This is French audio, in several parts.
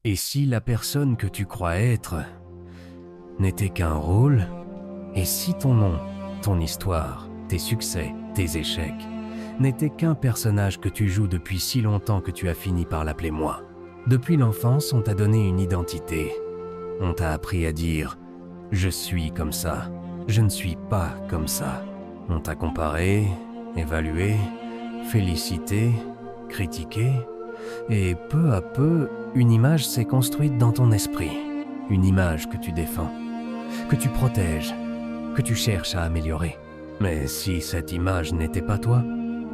Et si la personne que tu crois être n'était qu'un rôle? Et si ton nom, ton histoire, tes succès, tes échecs, n'étaient qu'un personnage que tu joues depuis si longtemps que tu as fini par l'appeler moi? Depuis l'enfance, on t'a donné une identité. On t'a appris à dire « je suis comme ça », « je ne suis pas comme ça ». On t'a comparé, évalué, félicité, critiqué, et peu à peu, une image s'est construite dans ton esprit. Une image que tu défends, que tu protèges, que tu cherches à améliorer. Mais si cette image n'était pas toi,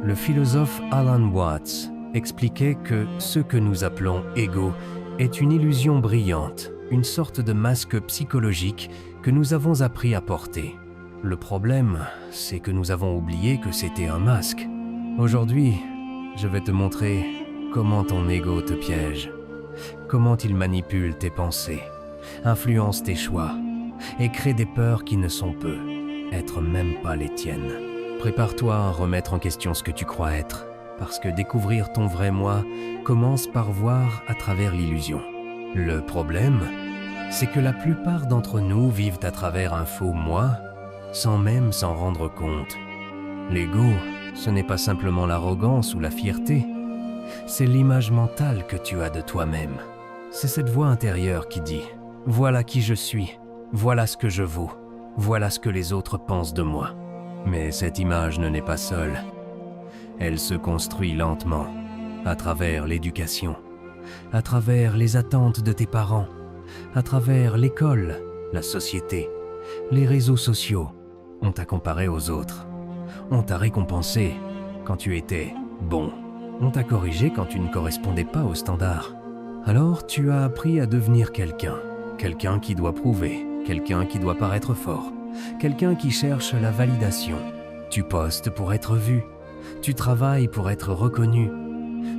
le philosophe Alan Watts expliquait que ce que nous appelons ego est une illusion brillante, une sorte de masque psychologique que nous avons appris à porter. Le problème, c'est que nous avons oublié que c'était un masque. Aujourd'hui, je vais te montrer comment ton ego te piège, comment il manipule tes pensées, influence tes choix et crée des peurs qui ne sont peu, être même pas les tiennes. Prépare-toi à remettre en question ce que tu crois être, parce que découvrir ton vrai moi commence par voir à travers l'illusion. Le problème, c'est que la plupart d'entre nous vivent à travers un faux moi, sans même s'en rendre compte. L'ego, ce n'est pas simplement l'arrogance ou la fierté, c'est l'image mentale que tu as de toi-même. C'est cette voix intérieure qui dit « Voilà qui je suis, voilà ce que je vaux, voilà ce que les autres pensent de moi ». Mais cette image ne naît pas seule. Elle se construit lentement, à travers l'éducation, à travers les attentes de tes parents, à travers l'école, la société, les réseaux sociaux. On t'a comparé aux autres. On t'a récompensé quand tu étais bon. On t'a corrigé quand tu ne correspondais pas aux standards. Alors tu as appris à devenir quelqu'un qui doit prouver, quelqu'un qui doit paraître fort, quelqu'un qui cherche la validation. Tu postes pour être vu, tu travailles pour être reconnu,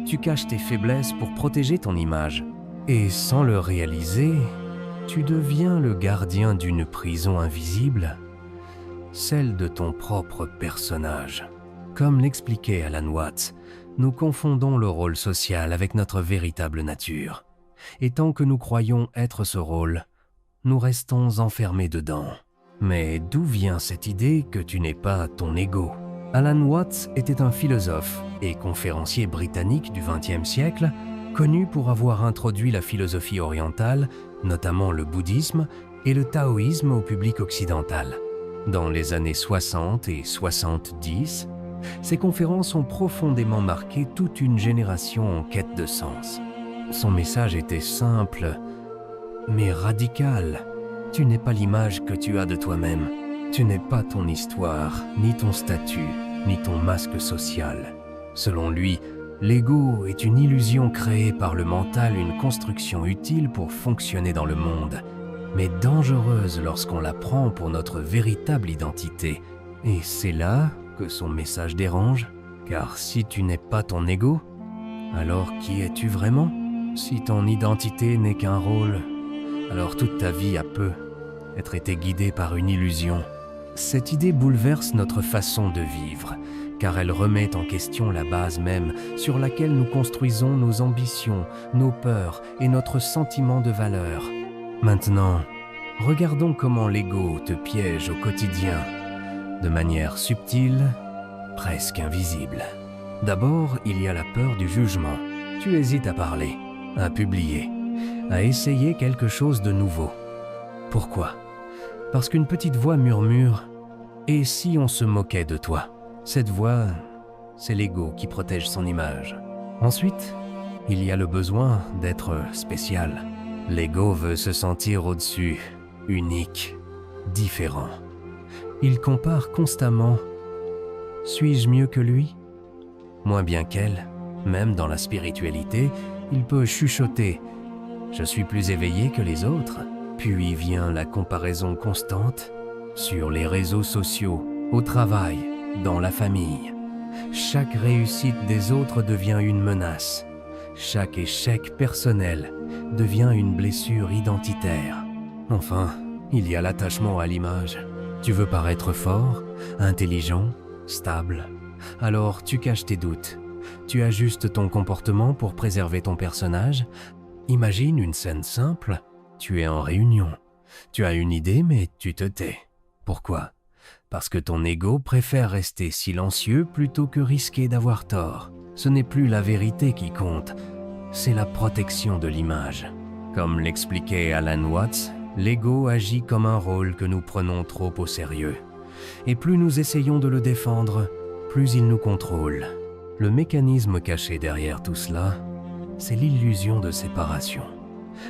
tu caches tes faiblesses pour protéger ton image. Et sans le réaliser, tu deviens le gardien d'une prison invisible, celle de ton propre personnage. Comme l'expliquait Alan Watts, nous confondons le rôle social avec notre véritable nature. Et tant que nous croyons être ce rôle, nous restons enfermés dedans. Mais d'où vient cette idée que tu n'es pas ton ego? Alan Watts était un philosophe et conférencier britannique du XXe siècle, connu pour avoir introduit la philosophie orientale, notamment le bouddhisme et le taoïsme au public occidental. Dans les années 60 et 70, ses conférences ont profondément marqué toute une génération en quête de sens. Son message était simple, mais radical. Tu n'es pas l'image que tu as de toi-même. Tu n'es pas ton histoire, ni ton statut, ni ton masque social. Selon lui, l'ego est une illusion créée par le mental, une construction utile pour fonctionner dans le monde, mais dangereuse lorsqu'on la prend pour notre véritable identité. Et c'est là que son message dérange, car si tu n'es pas ton ego, alors qui es-tu vraiment? Si ton identité n'est qu'un rôle, alors toute ta vie a peu être été guidée par une illusion. Cette idée bouleverse notre façon de vivre, car elle remet en question la base même sur laquelle nous construisons nos ambitions, nos peurs et notre sentiment de valeur. Maintenant, regardons comment l'ego te piège au quotidien, de manière subtile, presque invisible. D'abord, il y a la peur du jugement. Tu hésites à parler, à publier, à essayer quelque chose de nouveau. Pourquoi? Parce qu'une petite voix murmure « Et si on se moquait de toi ?» Cette voix, c'est l'ego qui protège son image. Ensuite, il y a le besoin d'être spécial. L'ego veut se sentir au-dessus, unique, différent. Il compare constamment « Suis-je mieux que lui ?» Moins bien qu'elle, même dans la spiritualité, il peut chuchoter « Je suis plus éveillé que les autres ». Puis vient la comparaison constante sur les réseaux sociaux, au travail, dans la famille. Chaque réussite des autres devient une menace. Chaque échec personnel devient une blessure identitaire. Enfin, il y a l'attachement à l'image. Tu veux paraître fort, intelligent, stable. Alors tu caches tes doutes. Tu ajustes ton comportement pour préserver ton personnage. Imagine une scène simple, tu es en réunion. Tu as une idée mais tu te tais. Pourquoi? Parce que ton ego préfère rester silencieux plutôt que risquer d'avoir tort. Ce n'est plus la vérité qui compte, c'est la protection de l'image. Comme l'expliquait Alan Watts, l'ego agit comme un rôle que nous prenons trop au sérieux. Et plus nous essayons de le défendre, plus il nous contrôle. Le mécanisme caché derrière tout cela, c'est l'illusion de séparation.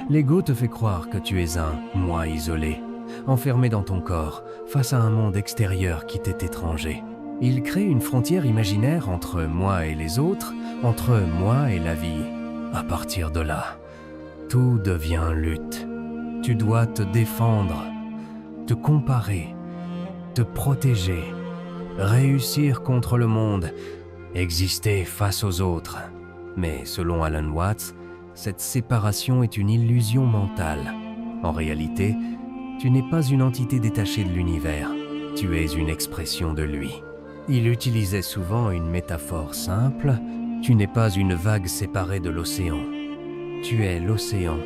L'ego te fait croire que tu es un « moi isolé », enfermé dans ton corps, face à un monde extérieur qui t'est étranger. Il crée une frontière imaginaire entre moi et les autres, entre moi et la vie. À partir de là, tout devient lutte. Tu dois te défendre, te comparer, te protéger, réussir contre le monde, exister face aux autres. Mais selon Alan Watts, cette séparation est une illusion mentale. En réalité, tu n'es pas une entité détachée de l'univers, tu es une expression de lui. Il utilisait souvent une métaphore simple, tu n'es pas une vague séparée de l'océan. Tu es l'océan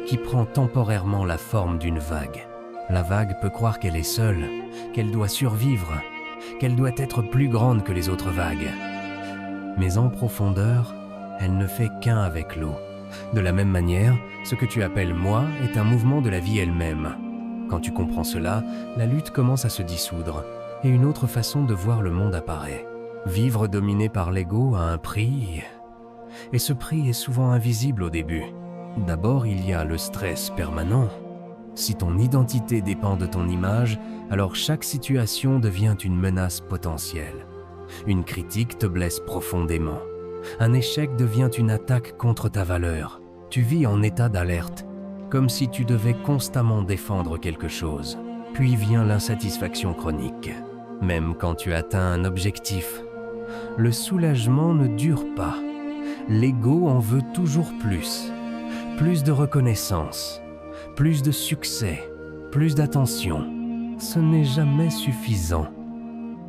qui prend temporairement la forme d'une vague. La vague peut croire qu'elle est seule, qu'elle doit survivre, qu'elle doit être plus grande que les autres vagues. Mais en profondeur, elle ne fait qu'un avec l'eau. De la même manière, ce que tu appelles « moi » est un mouvement de la vie elle-même. Quand tu comprends cela, la lutte commence à se dissoudre et une autre façon de voir le monde apparaît. Vivre dominé par l'ego a un prix, et ce prix est souvent invisible au début. D'abord, il y a le stress permanent. Si ton identité dépend de ton image, alors chaque situation devient une menace potentielle. Une critique te blesse profondément. Un échec devient une attaque contre ta valeur. Tu vis en état d'alerte, comme si tu devais constamment défendre quelque chose. Puis vient l'insatisfaction chronique. Même quand tu atteins un objectif, le soulagement ne dure pas. L'ego en veut toujours plus. Plus de reconnaissance, plus de succès, plus d'attention. Ce n'est jamais suffisant,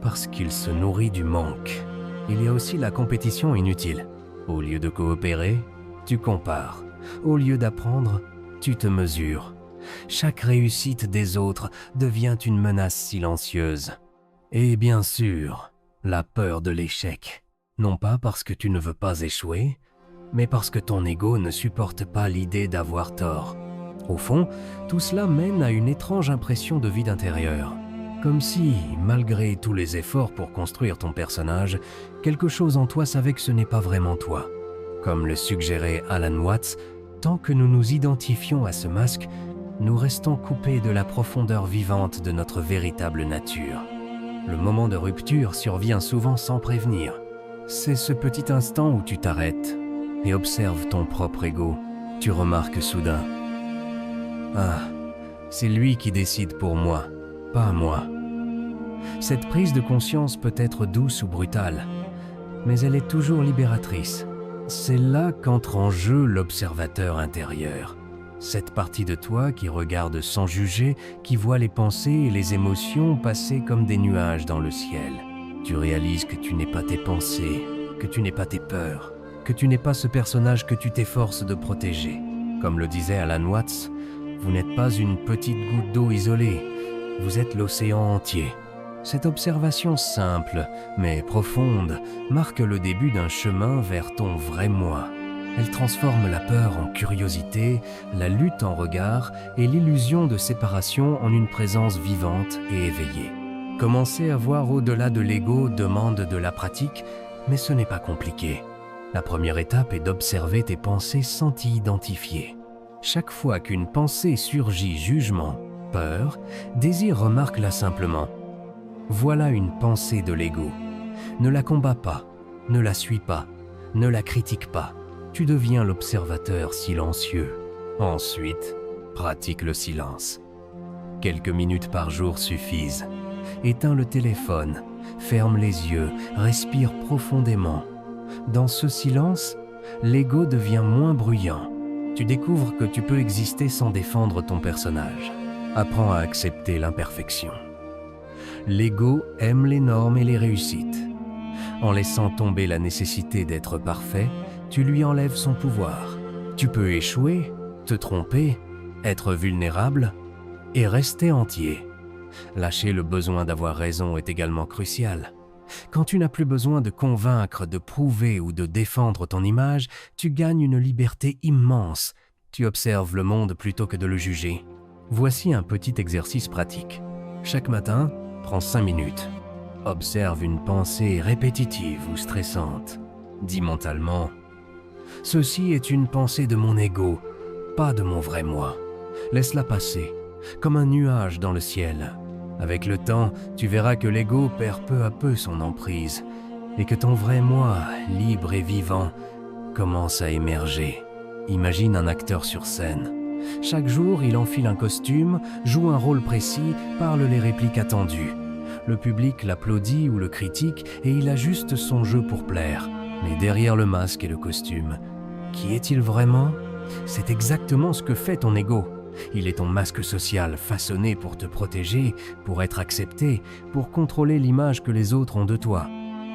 parce qu'il se nourrit du manque. Il y a aussi la compétition inutile. Au lieu de coopérer, tu compares. Au lieu d'apprendre, tu te mesures. Chaque réussite des autres devient une menace silencieuse. Et bien sûr, la peur de l'échec. Non pas parce que tu ne veux pas échouer, mais parce que ton ego ne supporte pas l'idée d'avoir tort. Au fond, tout cela mène à une étrange impression de vide intérieur. Comme si, malgré tous les efforts pour construire ton personnage, quelque chose en toi savait que ce n'est pas vraiment toi. Comme le suggérait Alan Watts, tant que nous nous identifions à ce masque, nous restons coupés de la profondeur vivante de notre véritable nature. Le moment de rupture survient souvent sans prévenir. C'est ce petit instant où tu t'arrêtes et observes ton propre ego. Tu remarques soudain « Ah, c'est lui qui décide pour moi, pas moi. » Cette prise de conscience peut être douce ou brutale, mais elle est toujours libératrice. C'est là qu'entre en jeu l'observateur intérieur. Cette partie de toi qui regarde sans juger, qui voit les pensées et les émotions passer comme des nuages dans le ciel. Tu réalises que tu n'es pas tes pensées, que tu n'es pas tes peurs, que tu n'es pas ce personnage que tu t'efforces de protéger. Comme le disait Alan Watts, vous n'êtes pas une petite goutte d'eau isolée, vous êtes l'océan entier. Cette observation simple, mais profonde, marque le début d'un chemin vers ton vrai moi. Elle transforme la peur en curiosité, la lutte en regard et l'illusion de séparation en une présence vivante et éveillée. Commencer à voir au-delà de l'ego demande de la pratique, mais ce n'est pas compliqué. La première étape est d'observer tes pensées sans t'y identifier. Chaque fois qu'une pensée surgit, jugement, peur, désir, remarque-la simplement. Voilà une pensée de l'ego. Ne la combats pas, ne la suis pas, ne la critique pas. Tu deviens l'observateur silencieux. Ensuite, pratique le silence. Quelques minutes par jour suffisent. Éteins le téléphone, ferme les yeux, respire profondément. Dans ce silence, l'ego devient moins bruyant. Tu découvres que tu peux exister sans défendre ton personnage. Apprends à accepter l'imperfection. L'ego aime les normes et les réussites. En laissant tomber la nécessité d'être parfait, tu lui enlèves son pouvoir. Tu peux échouer, te tromper, être vulnérable et rester entier. Lâcher le besoin d'avoir raison est également crucial. Quand tu n'as plus besoin de convaincre, de prouver ou de défendre ton image, tu gagnes une liberté immense. Tu observes le monde plutôt que de le juger. Voici un petit exercice pratique. Chaque matin, prends 5 minutes. Observe une pensée répétitive ou stressante. Dis mentalement « Ceci est une pensée de mon ego, pas de mon vrai moi. » Laisse-la passer, comme un nuage dans le ciel. Avec le temps, tu verras que l'ego perd peu à peu son emprise et que ton vrai moi, libre et vivant, commence à émerger. Imagine un acteur sur scène. Chaque jour, il enfile un costume, joue un rôle précis, parle les répliques attendues. Le public l'applaudit ou le critique et il ajuste son jeu pour plaire. Mais derrière le masque et le costume, qui est-il vraiment? C'est exactement ce que fait ton ego. Il est ton masque social façonné pour te protéger, pour être accepté, pour contrôler l'image que les autres ont de toi.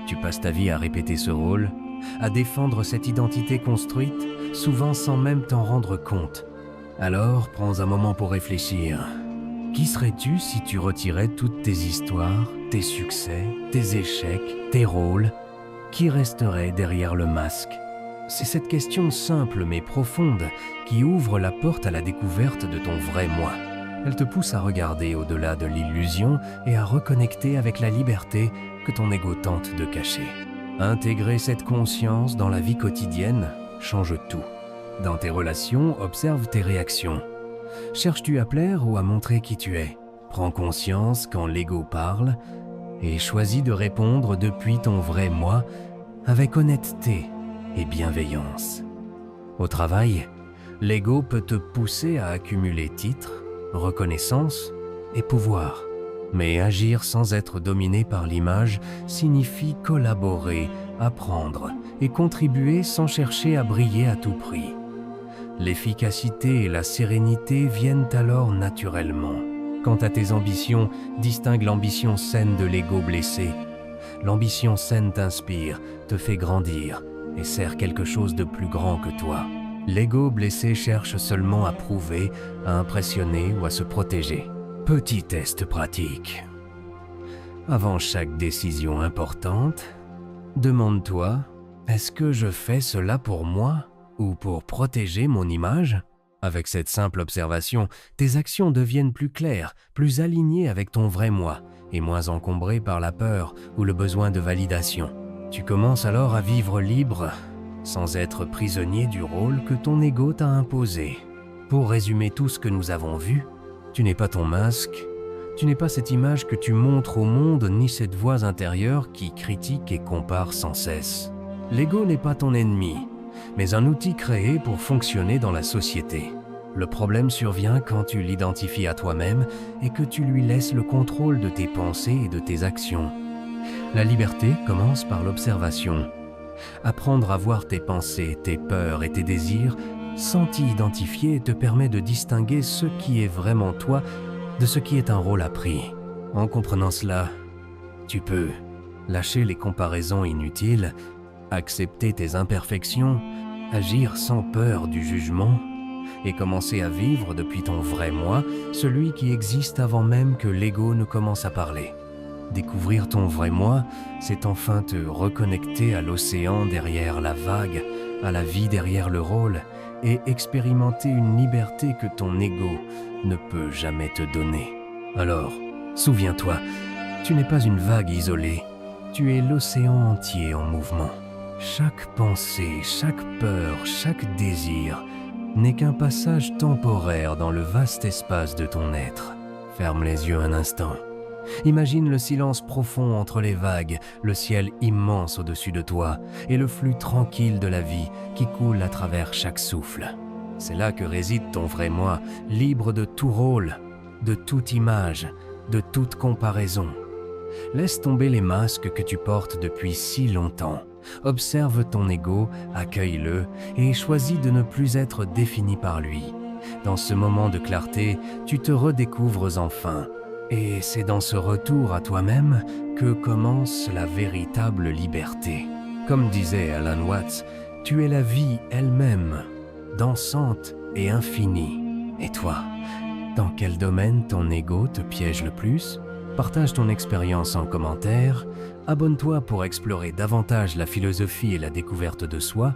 Tu passes ta vie à répéter ce rôle, à défendre cette identité construite, souvent sans même t'en rendre compte. Alors, prends un moment pour réfléchir. Qui serais-tu si tu retirais toutes tes histoires, tes succès, tes échecs, tes rôles? Qui resterait derrière le masque? C'est cette question simple mais profonde qui ouvre la porte à la découverte de ton vrai moi. Elle te pousse à regarder au-delà de l'illusion et à reconnecter avec la liberté que ton ego tente de cacher. Intégrer cette conscience dans la vie quotidienne change tout. Dans tes relations, observe tes réactions. Cherches-tu à plaire ou à montrer qui tu es? Prends conscience quand l'ego parle et choisis de répondre depuis ton vrai moi avec honnêteté et bienveillance. Au travail, l'ego peut te pousser à accumuler titres, reconnaissance et pouvoir. Mais agir sans être dominé par l'image signifie collaborer, apprendre et contribuer sans chercher à briller à tout prix. L'efficacité et la sérénité viennent alors naturellement. Quant à tes ambitions, distingue l'ambition saine de l'ego blessé. L'ambition saine t'inspire, te fait grandir et sert quelque chose de plus grand que toi. L'ego blessé cherche seulement à prouver, à impressionner ou à se protéger. Petit test pratique. Avant chaque décision importante, demande-toi, est-ce que je fais cela pour moi ou pour protéger mon image? Avec cette simple observation, tes actions deviennent plus claires, plus alignées avec ton vrai moi et moins encombrées par la peur ou le besoin de validation. Tu commences alors à vivre libre, sans être prisonnier du rôle que ton ego t'a imposé. Pour résumer tout ce que nous avons vu, tu n'es pas ton masque, tu n'es pas cette image que tu montres au monde ni cette voix intérieure qui critique et compare sans cesse. L'ego n'est pas ton ennemi, mais un outil créé pour fonctionner dans la société. Le problème survient quand tu l'identifies à toi-même et que tu lui laisses le contrôle de tes pensées et de tes actions. La liberté commence par l'observation. Apprendre à voir tes pensées, tes peurs et tes désirs sans t'y identifier te permet de distinguer ce qui est vraiment toi de ce qui est un rôle appris. En comprenant cela, tu peux lâcher les comparaisons inutiles, accepter tes imperfections, agir sans peur du jugement et commencer à vivre depuis ton vrai moi, celui qui existe avant même que l'ego ne commence à parler. Découvrir ton vrai moi, c'est enfin te reconnecter à l'océan derrière la vague, à la vie derrière le rôle, et expérimenter une liberté que ton ego ne peut jamais te donner. Alors, souviens-toi, tu n'es pas une vague isolée, tu es l'océan entier en mouvement. Chaque pensée, chaque peur, chaque désir n'est qu'un passage temporaire dans le vaste espace de ton être. Ferme les yeux un instant. Imagine le silence profond entre les vagues, le ciel immense au-dessus de toi et le flux tranquille de la vie qui coule à travers chaque souffle. C'est là que réside ton vrai moi, libre de tout rôle, de toute image, de toute comparaison. Laisse tomber les masques que tu portes depuis si longtemps. Observe ton ego, accueille-le et choisis de ne plus être défini par lui. Dans ce moment de clarté, tu te redécouvres enfin. Et c'est dans ce retour à toi-même que commence la véritable liberté. Comme disait Alan Watts, tu es la vie elle-même. dansante et infinie. Et toi, dans quel domaine ton ego te piège le plus? Partage ton expérience en commentaire, abonne-toi pour explorer davantage la philosophie et la découverte de soi,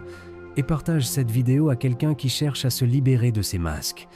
et partage cette vidéo à quelqu'un qui cherche à se libérer de ses masques,